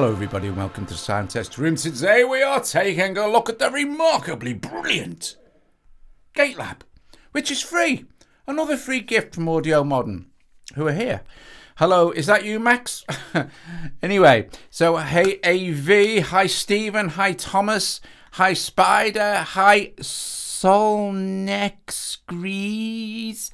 Hello everybody and welcome to the Sound Test Room. Today we are taking a look at the remarkably brilliant Gatelab, which is free. Another free gift from Audiomodern, who are here. Hello, is that you, Max? Anyway, so hey AV, hi Stephen, hi Thomas, hi Spider, hi Solnexgrees.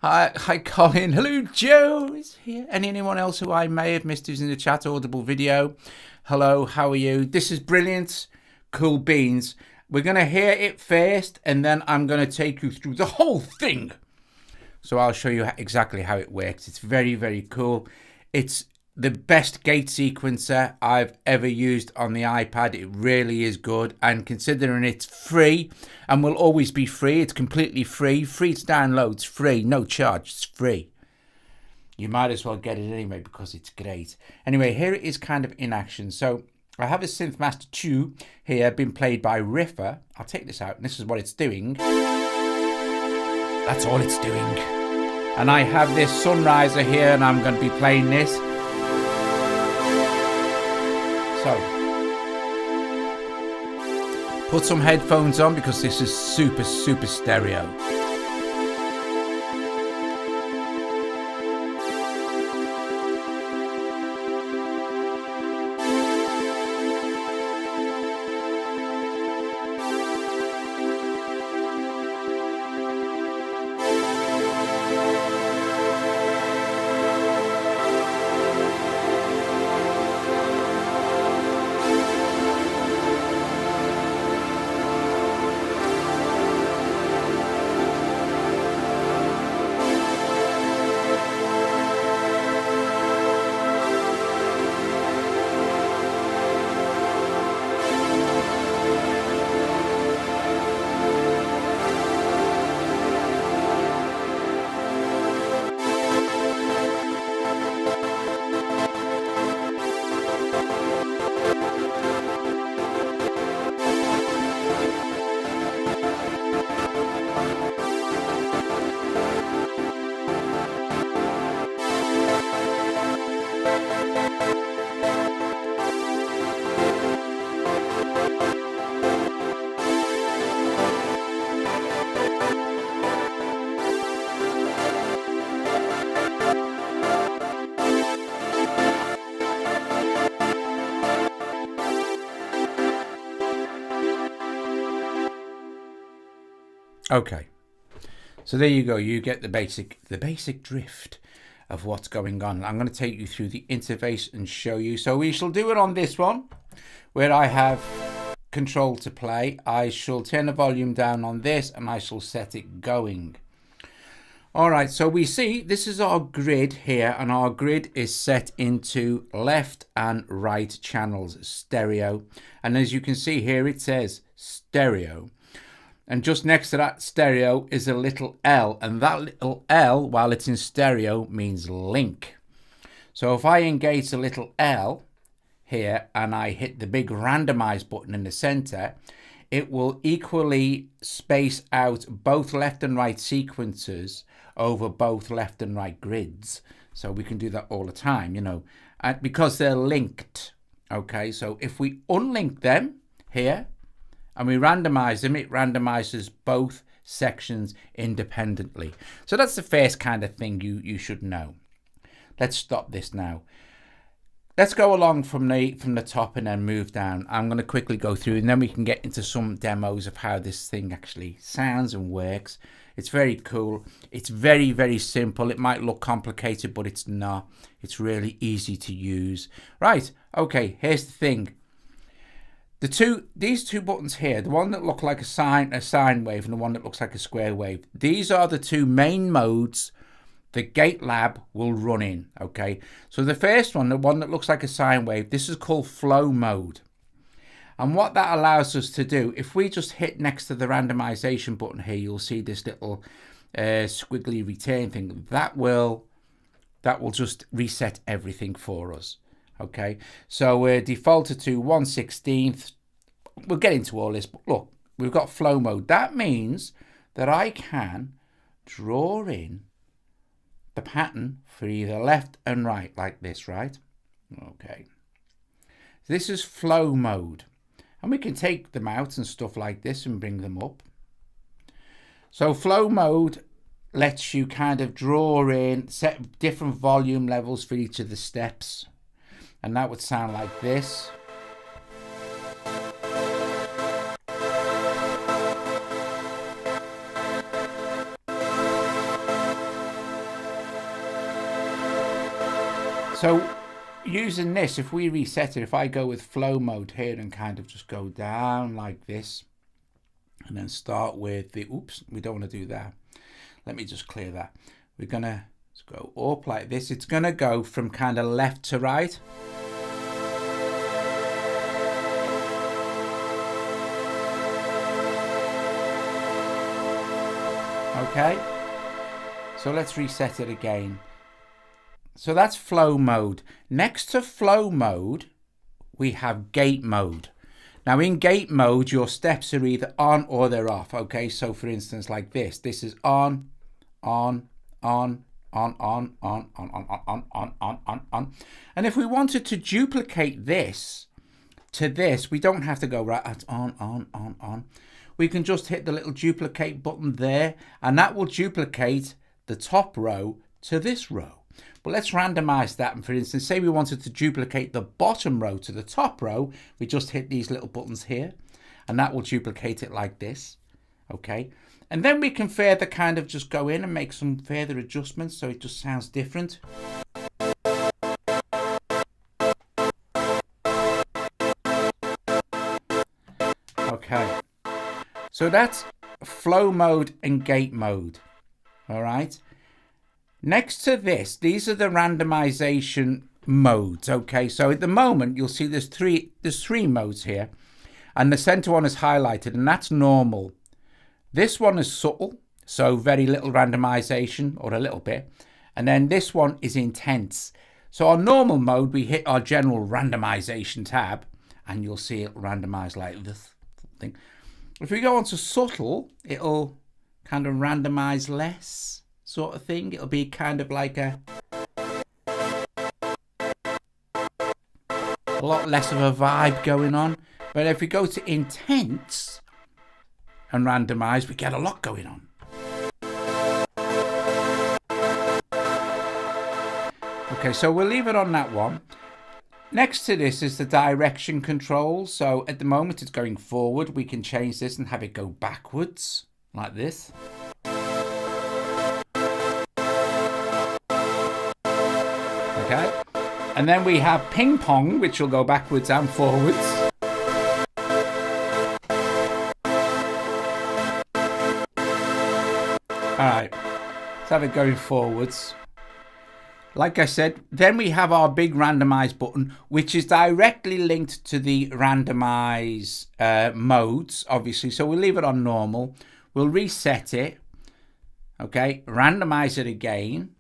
Hi Colin, hello Joe is here, and anyone else who I may have missed who's in the chat audible video. Hello, how are you? This is brilliant, cool beans. We're going to hear it first and then I'm going to take you through the whole thing. So I'll show you exactly how it works. It's very, very cool. It's the best gate sequencer I've ever used on the iPad. It really is good, and considering it's free and will always be free, it's completely free to download, it's free, no charge, it's free. You might as well get it anyway because it's great. Anyway, here it is kind of in action. So I have a Synth Master 2 here, been played by Riffer. I'll take this out and this is what it's doing. That's all it's doing. And I have this Sunriser here and I'm going to be playing this. So, put some headphones on because this is super stereo. Okay, so there you go. You get the basic drift of what's going on. I'm going to take you through the interface and show you. So we shall do it on this one, where I have control to play. I shall turn the volume down on this, and I shall set it going. All right, so we see this is our grid here, and our grid is set into left and right channels, stereo. And as you can see here, it says stereo. And just next to that stereo is a little L, and that little L, while it's in stereo, means link. So if I engage the little L here and I hit the big randomize button in the center, it will equally space out both left and right sequences over both left and right grids. So we can do that all the time, you know, because they're linked. Okay, so if we unlink them here, and we randomize them, it randomizes both sections independently. So that's the first kind of thing you should know. Let's stop this now. Let's go along from the top and then move down. I'm going to quickly go through and then we can get into some demos of how this thing actually sounds and works. It's very cool. It's very simple. It might look complicated, but it's not. It's really easy to use. Right, okay, here's the thing. These two buttons here, the one that looks like a sine wave and the one that looks like a square wave, these are the two main modes the Gatelab will run in, okay? So the first one, the one that looks like a sine wave, this is called flow mode. And what that allows us to do, if we just hit next to the randomization button here, you'll see this little squiggly return thing. That will just reset everything for us. Okay, so we're defaulted to 1/16. We'll get into all this, but look, we've got flow mode. That means that I can draw in the pattern for either left and right like this, right? Okay. This is flow mode. And we can take them out and stuff like this and bring them up. So flow mode lets you kind of draw in, set different volume levels for each of the steps. And that would sound like this. So using this, if we reset it, if I go with flow mode here and kind of just go down like this, and then start with the, oops, we don't want to do that. Let me just clear that. We're going to go up like this. It's going to go from kind of left to right. Okay. So let's reset it again. So that's flow mode. Next to flow mode, we have gate mode. Now in gate mode, your steps are either on or they're off. Okay, so for instance, like this. This is on. And if we wanted to duplicate this to this, we don't have to go right at on. We can just hit the little duplicate button there, and that will duplicate the top row to this row. But let's randomize that. And for instance, say we wanted to duplicate the bottom row to the top row, we just hit these little buttons here, and that will duplicate it like this. Okay. And then we can further kind of just go in and make some further adjustments so it just sounds different. Okay. So that's flow mode and gate mode. All right. Next to this, these are the randomization modes. Okay, so at the moment you'll see there's three modes here, and the center one is highlighted, and that's normal. This one is subtle, so very little randomization, or a little bit, and then this one is intense. So on normal mode, we hit our general randomization tab, and you'll see it randomize like this thing. If we go on to subtle, it'll kind of randomize less. Sort of thing. It'll be kind of like a lot less of a vibe going on. But if we go to intense and randomize, we get a lot going on. Okay, so we'll leave it on that one. Next to this is the direction control. So at the moment it's going forward. We can change this and have it go backwards like this. Okay. And then we have ping pong, which will go backwards and forwards. All right, let's have it going forwards. Like I said, then we have our big randomize button, which is directly linked to the randomize modes, obviously. So we'll leave it on normal. We'll reset it. Okay, randomize it again.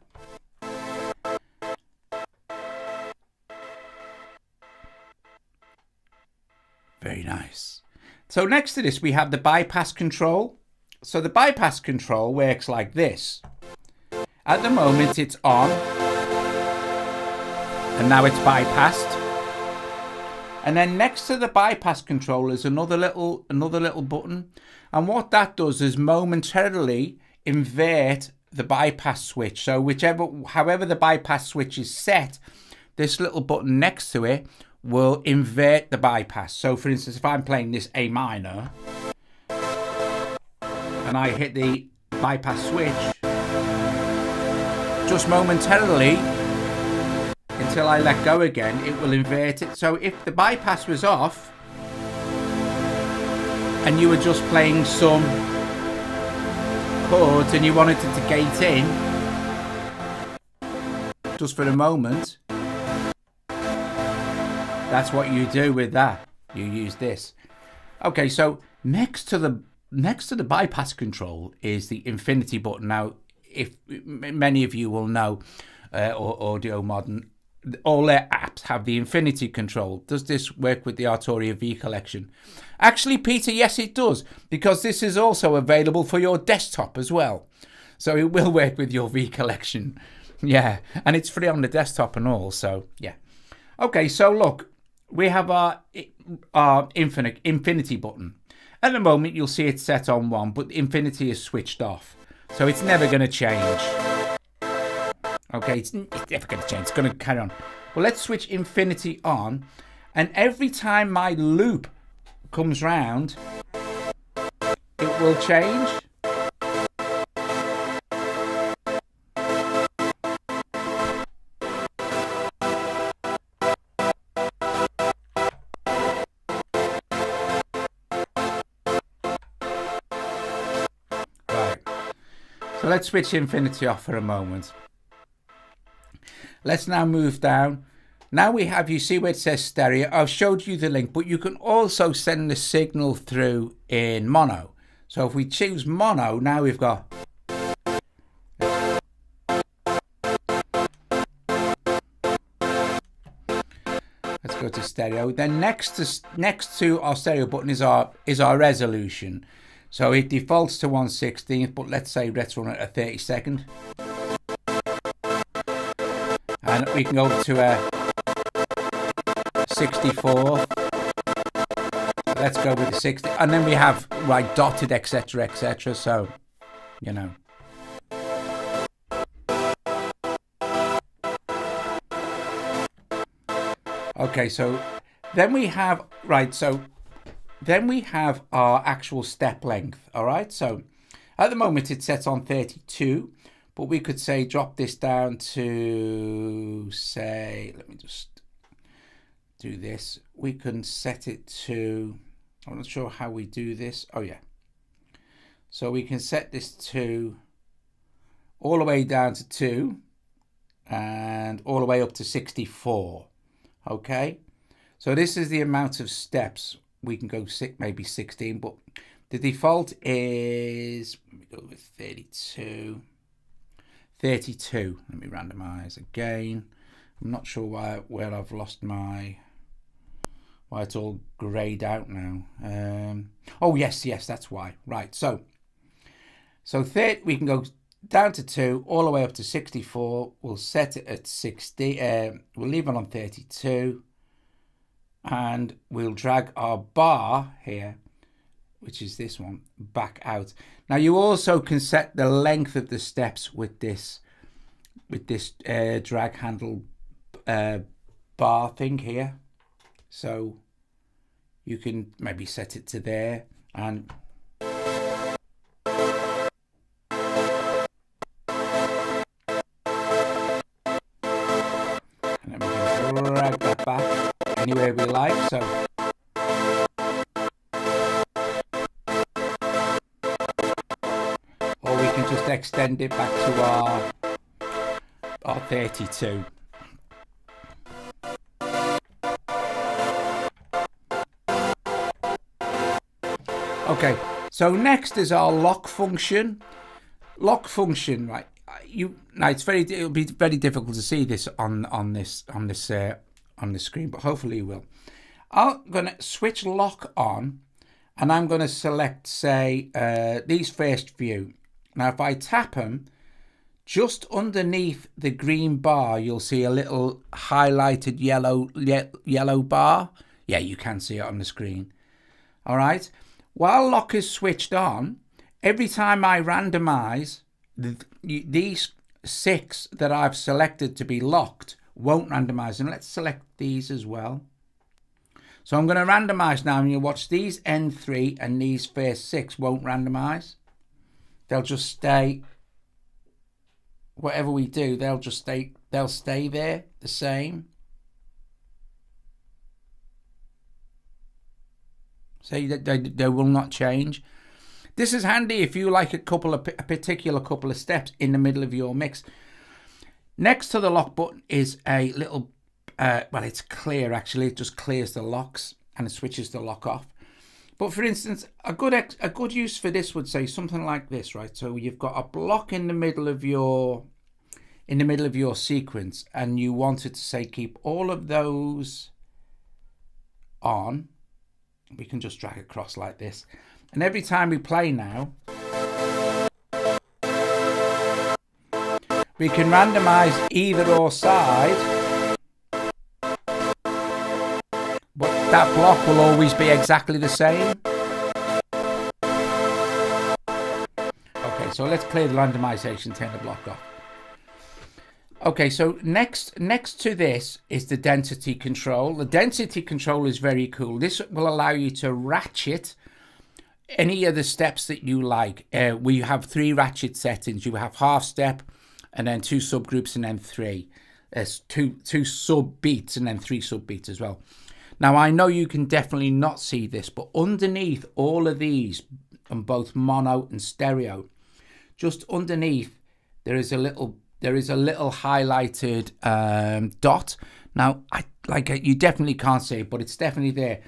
Very nice. So next to this, we have the bypass control. So the bypass control works like this. At the moment, it's on. And now it's bypassed. And then next to the bypass control is another little button. And what that does is momentarily invert the bypass switch. So however the bypass switch is set, this little button next to it will invert the bypass. So for instance, if I'm playing this A minor and I hit the bypass switch, just momentarily until I let go again, it will invert it. So if the bypass was off and you were just playing some chords and you wanted it to gate in just for a moment, that's what you do with that. You use this. Okay, so next to the bypass control is the infinity button. Now, if many of you will know, or Audiomodern, all their apps have the infinity control. Does this work with the Arturia V collection? Actually, Peter, yes, it does, because this is also available for your desktop as well. So it will work with your V collection. Yeah, and it's free on the desktop and all. So yeah. Okay, so look. we have our infinity button. At the moment, you'll see it set on 1, but the infinity is switched off. So it's never going to change. Okay, it's never going to change. It's going to carry on. Well, let's switch infinity on. And every time my loop comes round, it will change. So let's switch infinity off for a moment. Let's now move down. Now we have, you see where it says stereo. I've showed you the link, but you can also send the signal through in mono. So if we choose mono, now we've got. Let's go to stereo. Then next to our stereo button is our resolution. So it defaults to 1/16, but let's say let's run it at 32nd. And we can go to a 64. Let's go with the 60. And then we have, right, dotted, etc., etc. So, you know. Okay, so then we have, right, so then we have our actual step length, all right? So at the moment it's set on 32, but we could say drop this down to, say, let me just do this. We can set it to, I'm not sure how we do this. Oh yeah. So we can set this to all the way down to 2 and all the way up to 64, okay? So this is the amount of steps. We can go maybe 16, but the default is, let me go with 32. 32. Let me randomize again. I'm not sure where I've lost my, why it's all grayed out now. Oh yes, that's why. Right. So 30, we can go down to 2, all the way up to 64. We'll set it at 60. We'll leave it on 32. And we'll drag our bar here, which is this one, back out. Now you also can set the length of the steps with this drag handle bar thing here. So you can maybe set it to there, and then we can drag that back anywhere we like. So or we can just extend it back to our 32. Okay, so next is our lock function. Lock function, right? Now it'll be very difficult to see this on the screen, but hopefully you will. I'm going to switch lock on, and I'm going to select, say, these first few. Now, if I tap them, just underneath the green bar, you'll see a little highlighted yellow bar. Yeah, you can see it on the screen. All right. While lock is switched on, every time I randomize, these 6 that I've selected to be locked won't randomize. And let's select these as well. So I'm going to randomize now, and you'll watch these N3 and these first 6 won't randomize. They'll just stay, whatever we do, they'll stay there the same. So they will not change. This is handy if you like a particular couple of steps in the middle of your mix. Next to the lock button is a little, well, it's clear actually. It just clears the locks and it switches the lock off. But for instance, a good use for this would say something like this, right? So you've got a block in the middle of your sequence, and you wanted to say keep all of those on. We can just drag across like this, and every time we play now, we can randomize either or side. that block will always be exactly the same. Okay, so let's clear the randomization, turn the block off. Okay, so next to this is the density control. The density control is very cool. This will allow you to ratchet any of the steps that you like. We have 3 ratchet settings. You have half step, and then 2 subgroups, and then 3. There's two sub beats, and then 3 sub beats as well. Now I know you can definitely not see this, but underneath all of these, on both mono and stereo, just underneath there is a little highlighted dot. Now you definitely can't see it, but it's definitely there.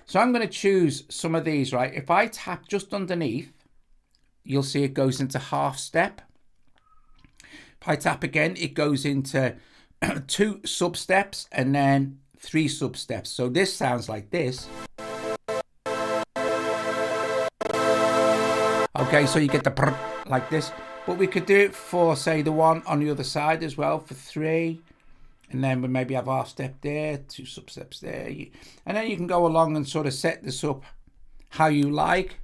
So I'm going to choose some of these, right? If I tap just underneath, you'll see it goes into half step. If I tap again, it goes into 2 sub steps and then 3 sub steps. So this sounds like this. Okay, so you get the brr like this. But we could do it for, say, the one on the other side as well for 3. And then we maybe have half step there, 2 sub steps there. And then you can go along and sort of set this up how you like.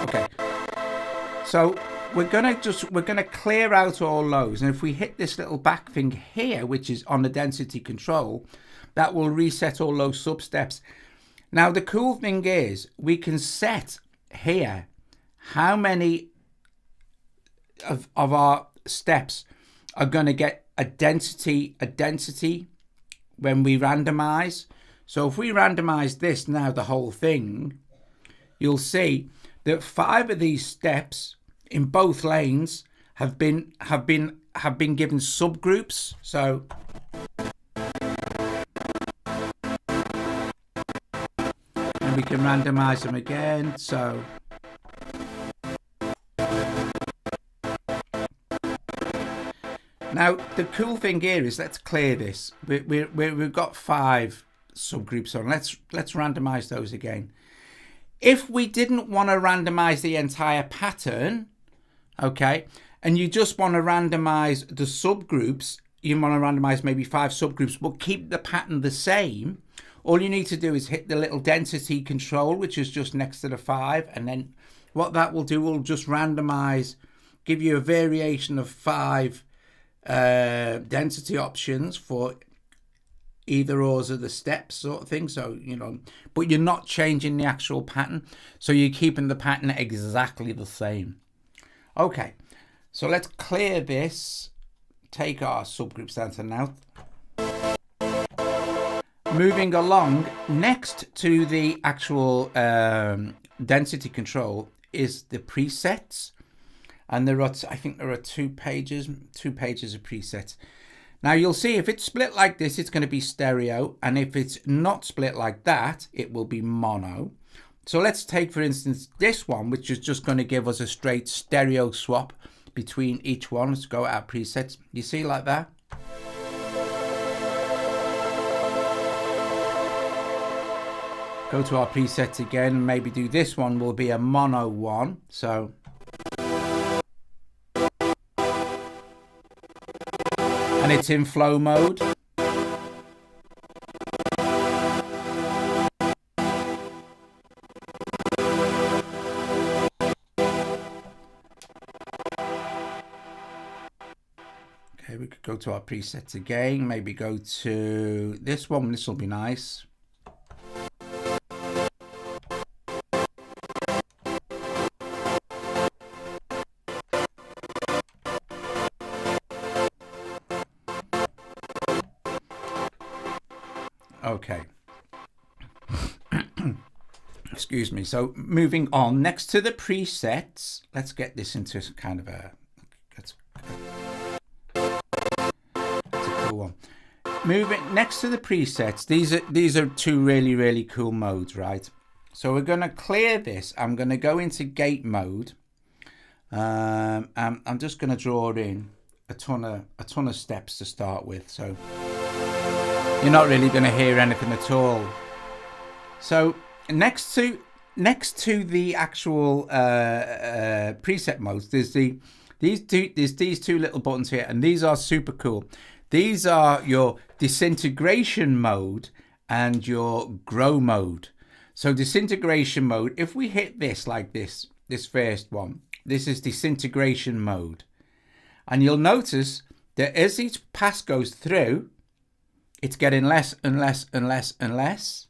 Okay. So we're gonna clear out all those, and if we hit this little back thing here, which is on the density control, that will reset all those sub steps. Now the cool thing is we can set here how many of our steps are going to get a density when we randomize. So if we randomize this now, the whole thing, you'll see that 5 of these steps in both lanes have been given subgroups. So and we can randomize them again. So now the cool thing here is, let's clear this. We've got 5 subgroups on. Let's randomize those again. If we didn't want to randomize the entire pattern, okay, and you just want to randomize the subgroups, you want to randomize maybe 5 subgroups but keep the pattern the same, all you need to do is hit the little density control, which is just next to the 5, and then what that will do will just randomize, give you a variation of 5 density options for either ors of the steps sort of thing. So, you know, but you're not changing the actual pattern, so you're keeping the pattern exactly the same. Okay, so let's clear this, take our subgroups down to now. Moving along, next to the actual density control is the presets, and there are, I think there are 2 pages of presets. Now you'll see if it's split like this, it's going to be stereo, and if it's not split like that, it will be mono. So let's take, for instance, this one, which is just going to give us a straight stereo swap between each one. Let's go out presets. You see like that? Go to our presets again, maybe do this one will be a mono one. So and it's in flow mode. Okay, we could go to our presets again, maybe go to this one, this will be nice. Okay. Excuse me. So moving on, next to the presets, let's get this into kind of a, that's a cool one. Moving next to the presets, these are 2 really cool modes, right? So we're going to clear this. I'm going to go into gate mode. I'm just going to draw in a ton of steps to start with. So you're not really going to hear anything at all. So next to the actual preset modes, there's the there's these two little buttons here, and these are super cool. These are your disintegration mode and your grow mode. So disintegration mode, if we hit this like this first one, this is disintegration mode. And you'll notice that as each pass goes through, it's getting less and less and less and less.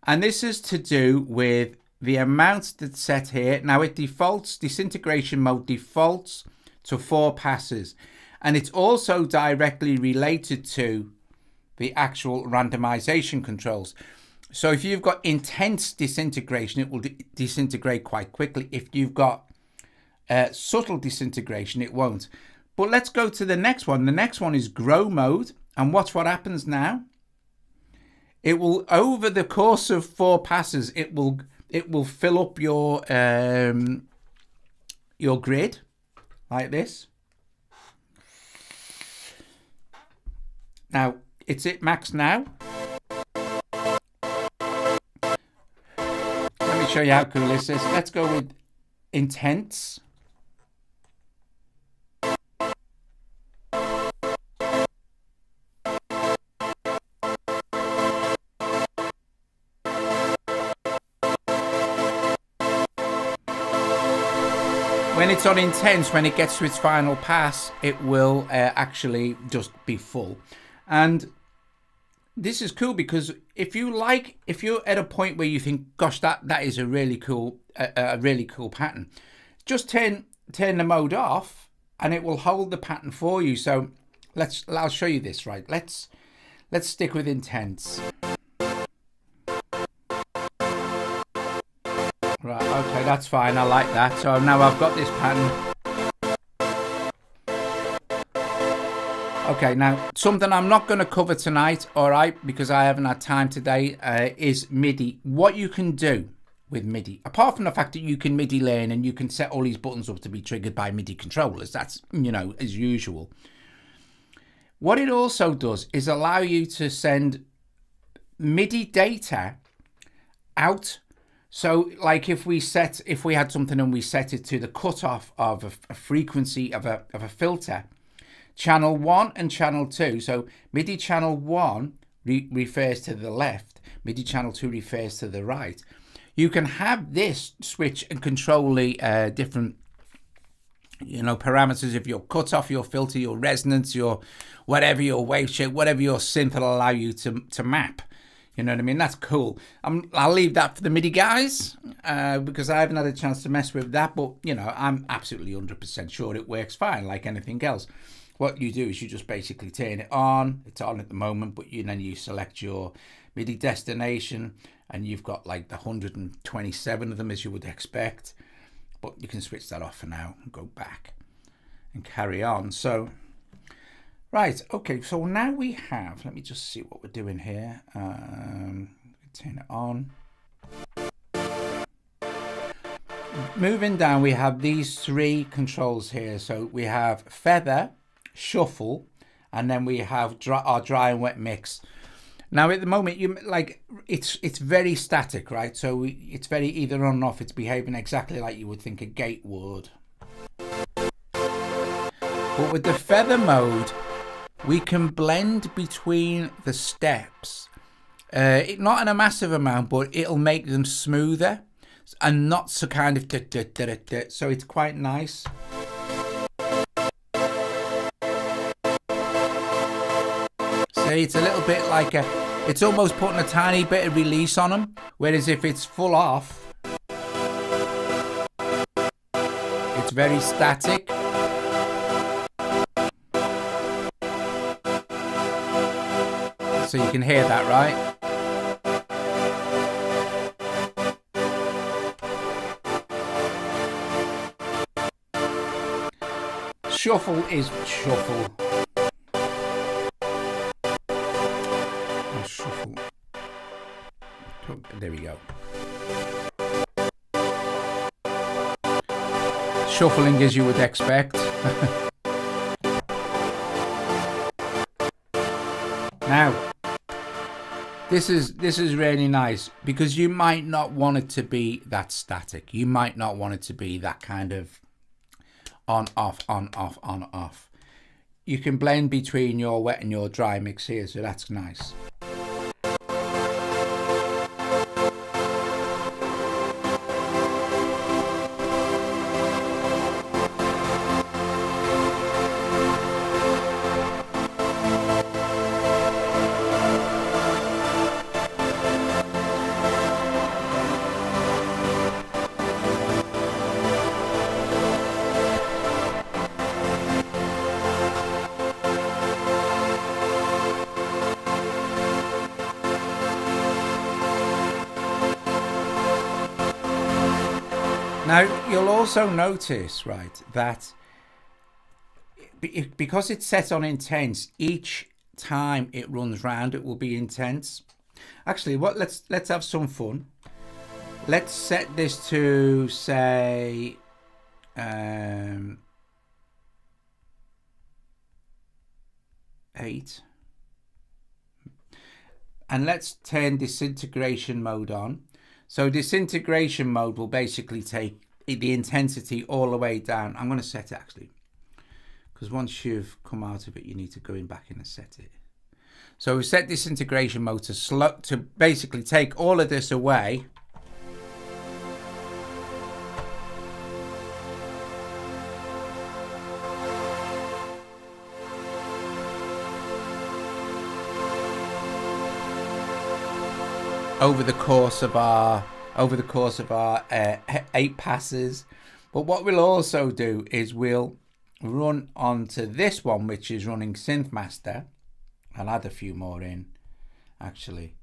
And this is to do with the amount that's set here. Now it defaults, disintegration mode defaults to 4 passes. And it's also directly related to the actual randomization controls. So if you've got intense disintegration, it will disintegrate quite quickly. If you've got subtle disintegration, it won't. But let's go to the next one. The next one is grow mode. And watch what happens now. It will, over the course of 4 passes, it will fill up your grid like this. Now it's at max now. Let me show you how cool this is. Let's go with intense. When it's on intense, when it gets to its final pass, it will actually just be full. And this is cool because if you're at a point where you think, gosh, that is a really cool pattern, just turn the mode off and it will hold the pattern for you. So I'll show you this, right? Let's stick with intense. Right, okay, that's fine. I like that. So now I've got this pattern. Okay, now something I'm not going to cover tonight, all right, because I haven't had time today, is MIDI. What you can do with MIDI, apart from the fact that you can MIDI learn and you can set all these buttons up to be triggered by MIDI controllers. That's, as usual. What it also does is allow you to send MIDI data out. So like if we had something and we set it to the cutoff of a frequency of a filter, channel 1 and channel 2. So MIDI channel 1 refers to the left, MIDI channel 2 refers to the right. You can have this switch and control the different parameters of your cutoff, your filter, your resonance, your whatever, your wave shape, whatever your synth will allow you to map. You know what I mean? That's cool. I'll leave that for the MIDI guys because I haven't had a chance to mess with that. But, I'm absolutely 100% sure it works fine like anything else. What you do is you just basically turn it on. It's on at the moment, but then you select your MIDI destination and you've got like the 127 of them as you would expect. But you can switch that off for now and go back and carry on. So... right, okay, so now we have, let me just see what we're doing here. Turn it on. Moving down, we have these 3 controls here. So we have feather, shuffle, and then we have our dry and wet mix. Now at the moment, it's very static, right? So it's very either on or off. It's behaving exactly like you would think a gate would. But with the feather mode, we can blend between the steps. Not in a massive amount, but it'll make them smoother and not so kind of so it's quite nice. See, it's a little bit like it's almost putting a tiny bit of release on them, whereas if it's full off, it's very static. So you can hear that, right? Shuffle is shuffle. Shuffle. Oh, there we go. Shuffling as you would expect. Now, this is really nice because you might not want it to be that static. You might not want it to be that kind of on, off, on, off, on, off. You can blend between your wet and your dry mix here, so that's nice. Now, you'll also notice, right, that because it's set on intense, each time it runs round, it will be intense. Actually, let's have some fun. Let's set this to, say, 8. And let's turn disintegration mode on. So disintegration mode will basically take the intensity all the way down. I'm going to set it actually, because once you've come out of it, you need to go in back in and set it. So we set disintegration mode to basically take all of this away. Over the course of our 8 passes. But what we'll also do is we'll run onto this one, which is running Synth Master. I'll add a few more in actually,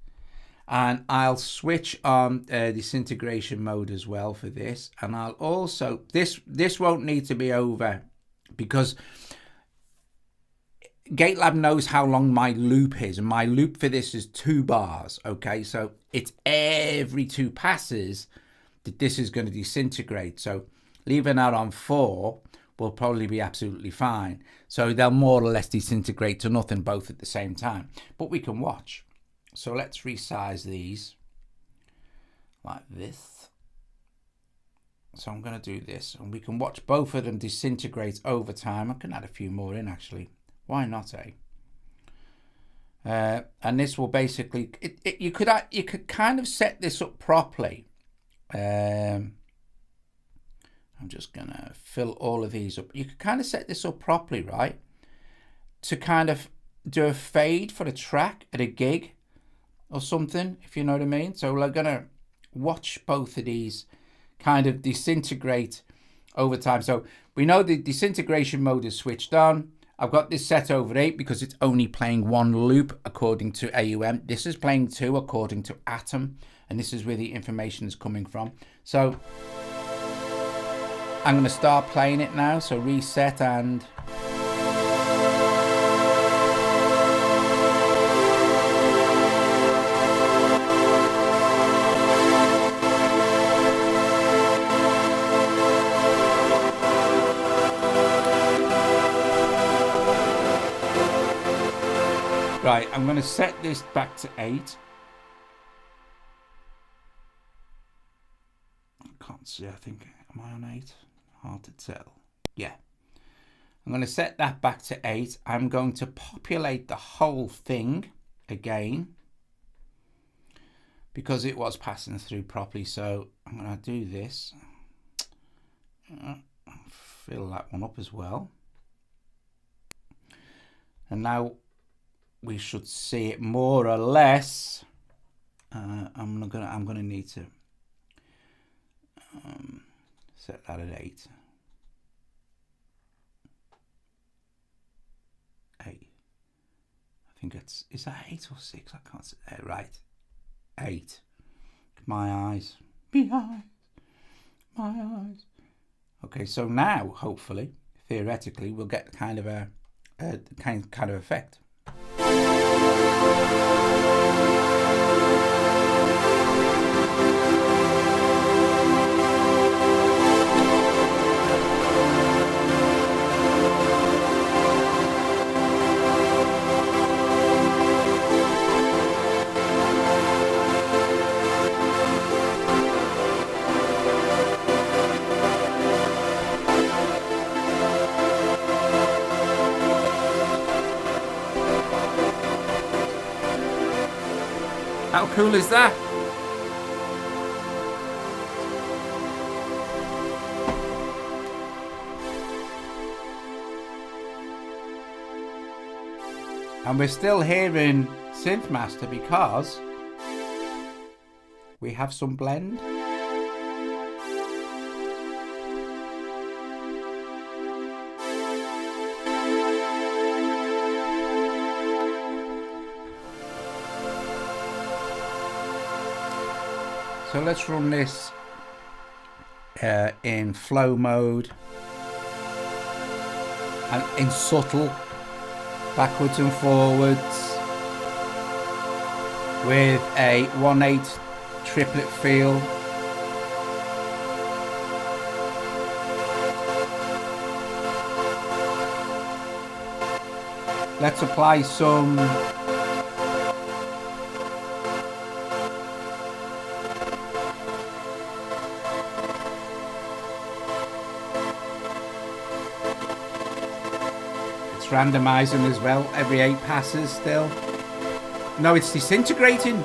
and I'll switch on disintegration mode as well for this. And I'll also this won't need to be over, because Gatelab knows how long my loop is, and my loop for this is 2 bars. Okay, so it's every 2 passes that this is going to disintegrate. So leaving that on 4 will probably be absolutely fine. So they'll more or less disintegrate to nothing both at the same time. But we can watch. So let's resize these like this. So I'm going to do this, and we can watch both of them disintegrate over time. I can add a few more in actually. Why not, eh? And this will basically, you could kind of set this up properly. I'm just gonna fill all of these up. You could kind of set this up properly, right? To kind of do a fade for a track at a gig or something, if you know what I mean. So we're gonna watch both of these kind of disintegrate over time. So we know the disintegration mode is switched on. I've got this set over 8 because it's only playing 1 loop according to AUM. This is playing 2 according to Atom, and this is where the information is coming from. So I'm going to start playing it now. So reset and... Right, I'm going to set this back to 8. I can't see, I think, am I on 8? Hard to tell. Yeah. I'm going to set that back to 8. I'm going to populate the whole thing again, because it was passing through properly. So I'm going to do this. Fill that one up as well. And now we should see it more or less. I'm gonna need to set that at 8. 8. I think is that 8 or 6? I can't see. Right, 8. My eyes, my eyes. Okay, so now hopefully, theoretically, we'll get kind of a kind of effect. cool is that? And we're still hearing synth master because we have some blend. So let's run this in flow mode and in subtle, backwards and forwards with a 1/8 triplet feel. Let's apply some randomizing as well every 8 passes still. No, it's disintegrating.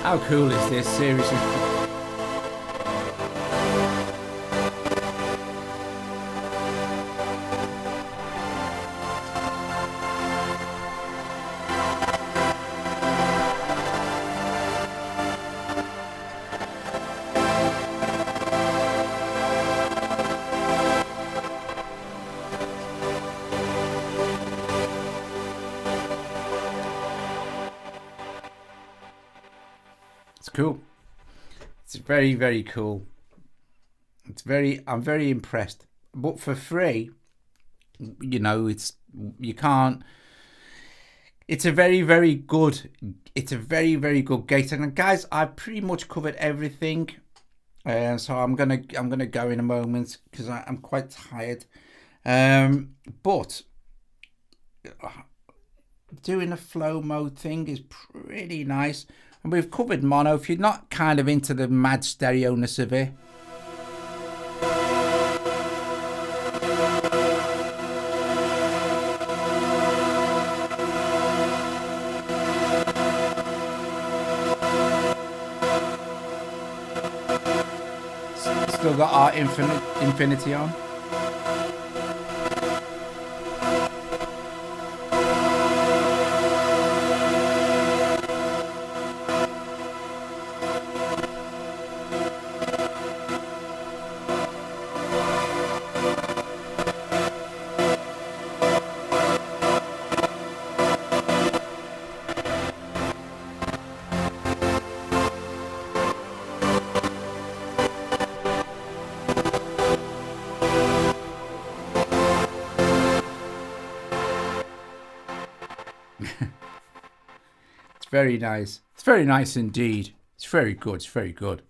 How cool is this, seriously? Cool. It's very, very cool. I'm very impressed. But for free, you know, it's a very, very good Gatelab. And guys, I've pretty much covered everything. So I'm gonna go in a moment because I'm quite tired. But doing a flow mode thing is pretty nice. And we've covered mono if you're not kind of into the mad stereo-ness of it. Still got our infinity on. Very nice. It's very nice indeed. It's very good. It's very good.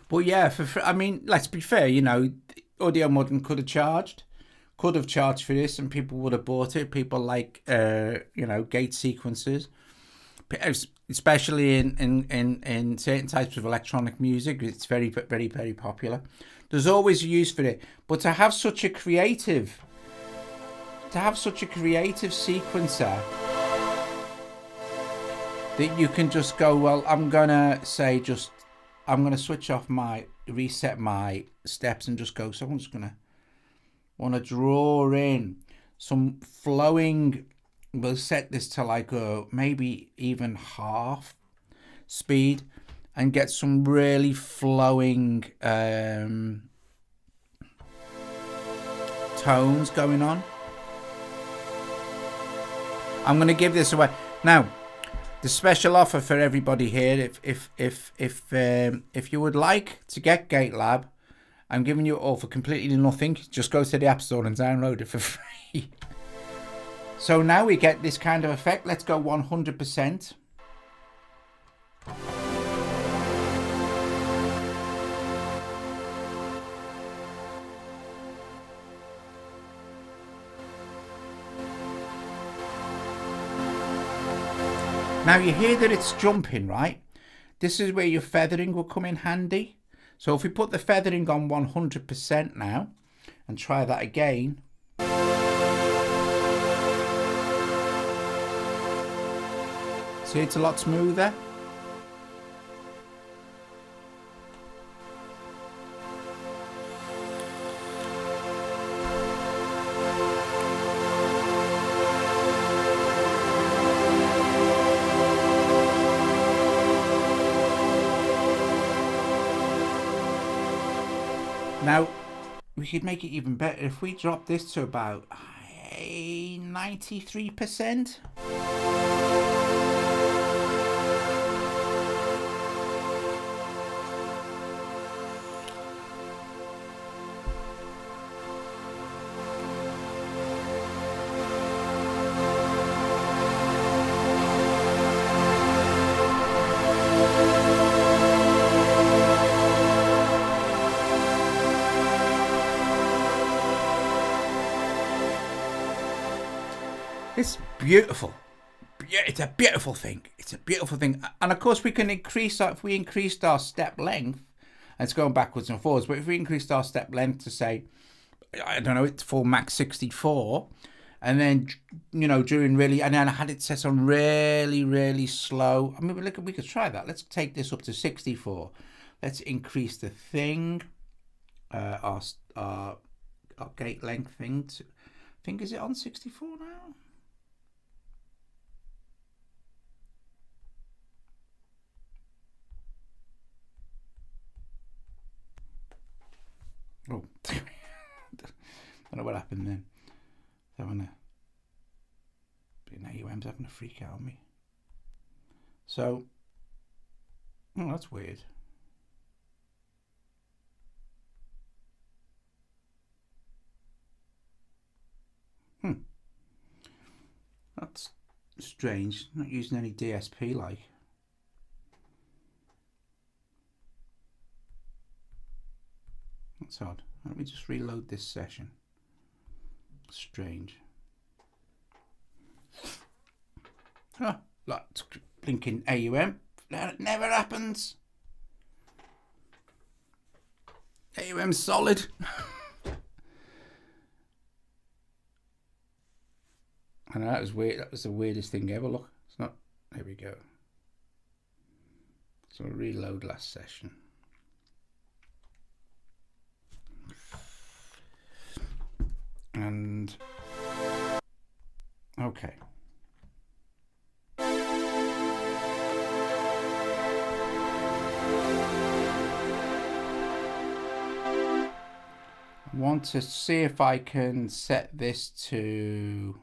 But yeah, I mean, let's be fair. You know, Audiomodern could have charged for this, and people would have bought it. People like you know, gate sequences, especially in certain types of electronic music. It's very, very, very popular. There's always a use for it. But to have such a creative sequencer that you can just go, well, I'm gonna switch off reset my steps and just go, so I'm just gonna want to draw in some flowing. We'll set this to like maybe even half speed and get some really flowing tones going on. I'm going to give this away now. The special offer for everybody here, if you would like to get Gatelab, I'm giving you it all for completely nothing. Just go to the App Store and download it for free. So now we get this kind of effect. Let's go 100%. Now you hear that it's jumping, right? This is where your feathering will come in handy. So if we put the feathering on 100% now and try that again. See, it's a lot smoother. Now, we could make it even better if we drop this to about 93%. It's beautiful. It's a beautiful thing. It's a beautiful thing. And of course we can increase our, if we increased our step length, and it's going backwards and forwards, but if we increased our step length to say, I don't know, it's for max 64, and then, you know, doing really, and then I had it set on really, really slow. I mean, look, we could try that. Let's take this up to 64. Let's increase the thing, our gate length thing. I think, is it on 64 now? Oh, I don't know what happened then. Being AUM's having a freak out on me. So, oh, that's weird. That's strange. Not using any DSP like. That's odd. Let me just reload this session. Strange. Oh, like blinking AUM. That never happens. AUM's solid. I know that was weird. That was the weirdest thing ever. Look, it's not. There we go. So reload last session. And okay. I want to see if I can set this to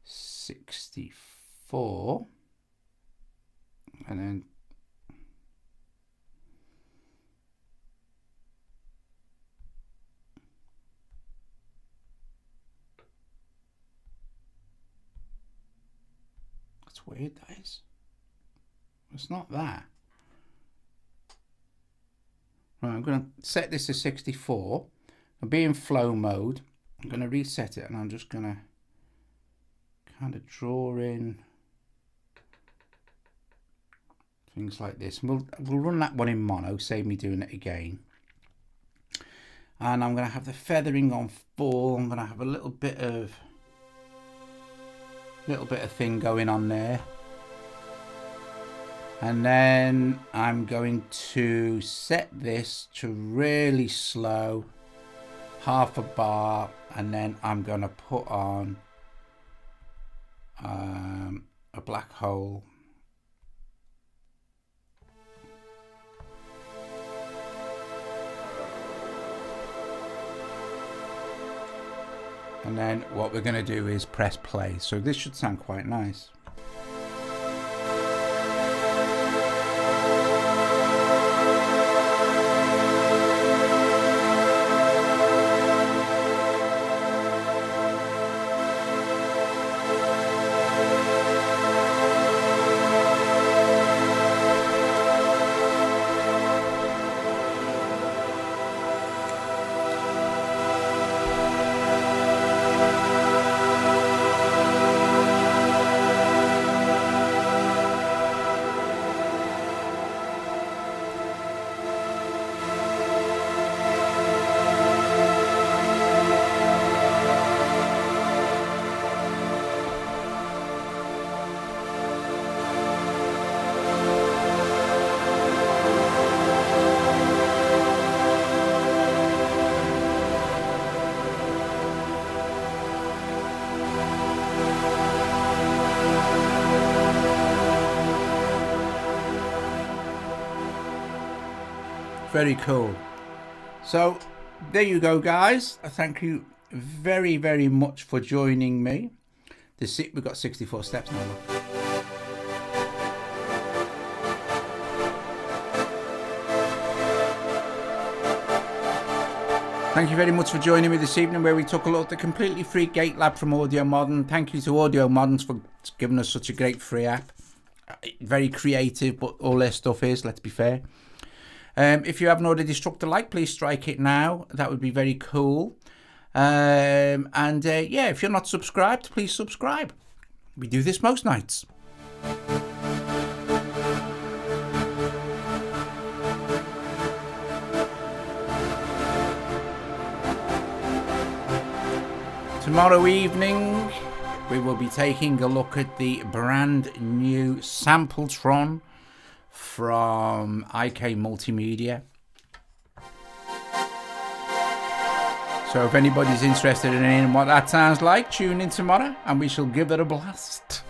64 and then that's weird, that is. It's not that. Right, I'm going to set this to 64. I'll be in flow mode. I'm going to reset it and I'm just going to kind of draw in things like this. We'll run that one in mono, save me doing it again. And I'm going to have the feathering on full. I'm going to have a little bit of thing going on there. And then I'm going to set this to really slow, half a bar, and then I'm going to put on a black hole. And then what we're going to do is press play. So this should sound quite nice. very cool. So there you go, guys. Thank you very, very much for joining me. We've got 64 steps now. Thank you very much for joining me this evening, where we took a look at the completely free Gatelab from Audiomodern. Thank you to Audiomodern for giving us such a great free app. Very creative, but all their stuff is, let's be fair. If you haven't already struck the like, please strike it now. That would be very cool. Yeah, if you're not subscribed, please subscribe. We do this most nights. Tomorrow evening, we will be taking a look at the brand new Sampletron from IK Multimedia. So if anybody's interested in hearing what that sounds like, tune in tomorrow and we shall give it a blast.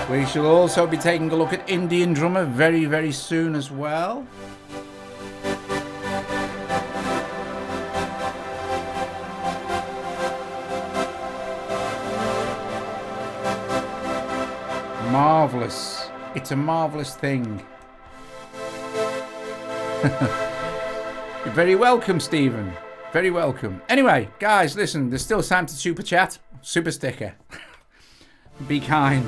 We shall also be taking a look at Indian Drummer very, very soon as well. Marvellous. It's a marvellous thing. You're very welcome, Stephen. Very welcome. Anyway, guys, listen, there's still time to super chat. Super sticker. Be kind.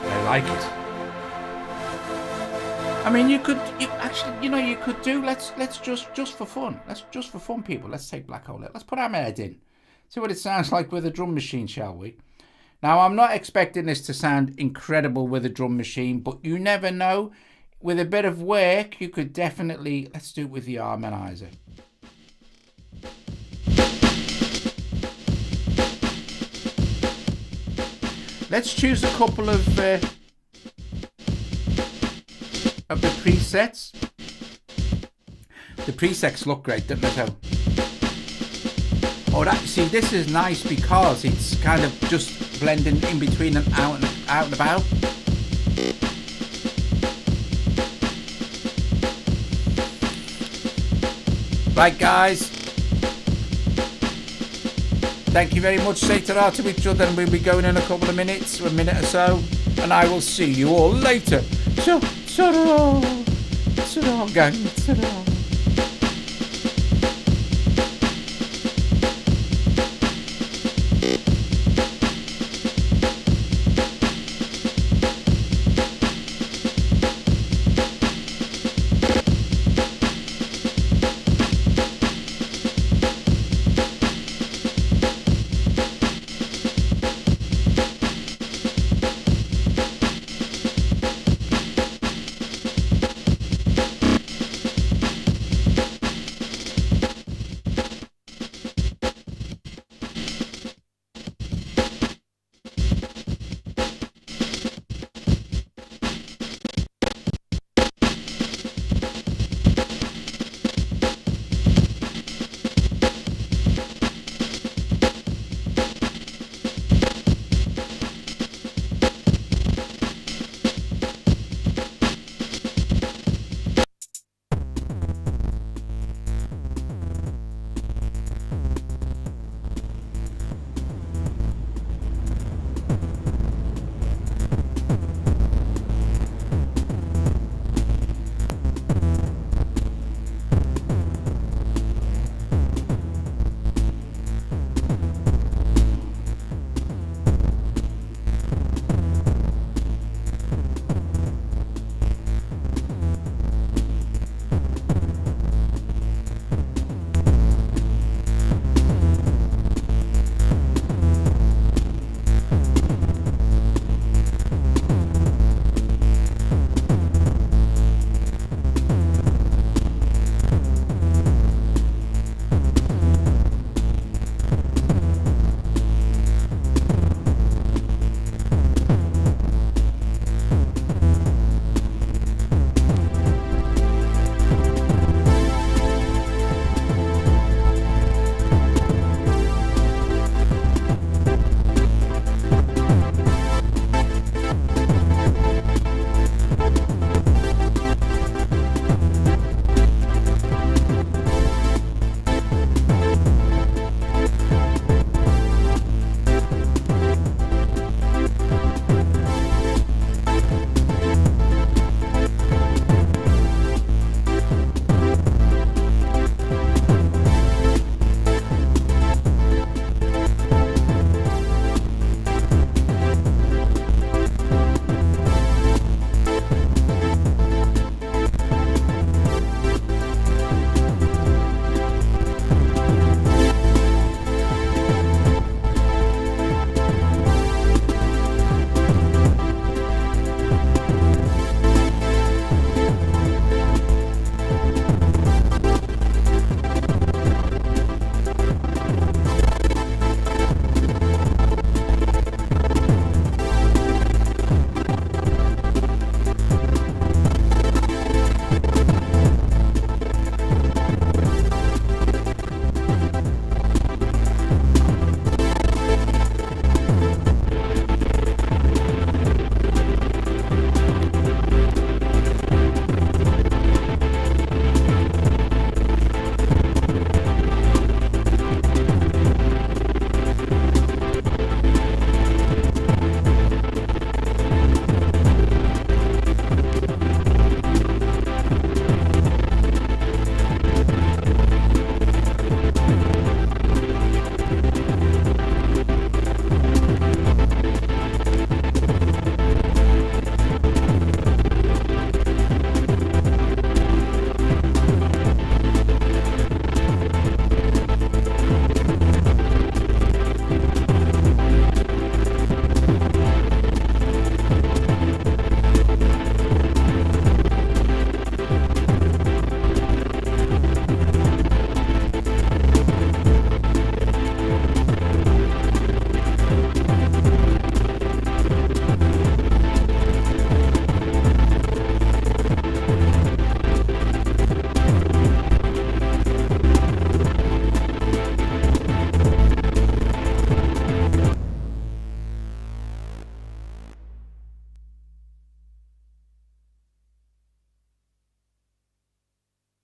I like it. I mean, you could do, let's just for fun. Just for fun, people. Let's take Black Hole. Let's put Hammerhead in. See what it sounds like with a drum machine, shall we? Now, I'm not expecting this to sound incredible with a drum machine, but you never know. With a bit of work, you could definitely... Let's do it with the harmonizer. Let's choose a couple of the presets. The presets look great, don't they? So, see, this is nice because it's kind of just blending in between and out and about. Right, guys. Thank you very much. Say ta-ra to each other, and we'll be going in a couple of minutes, or a minute or so, and I will see you all later. Ta-ra, ta-ra, gang, ta-ra.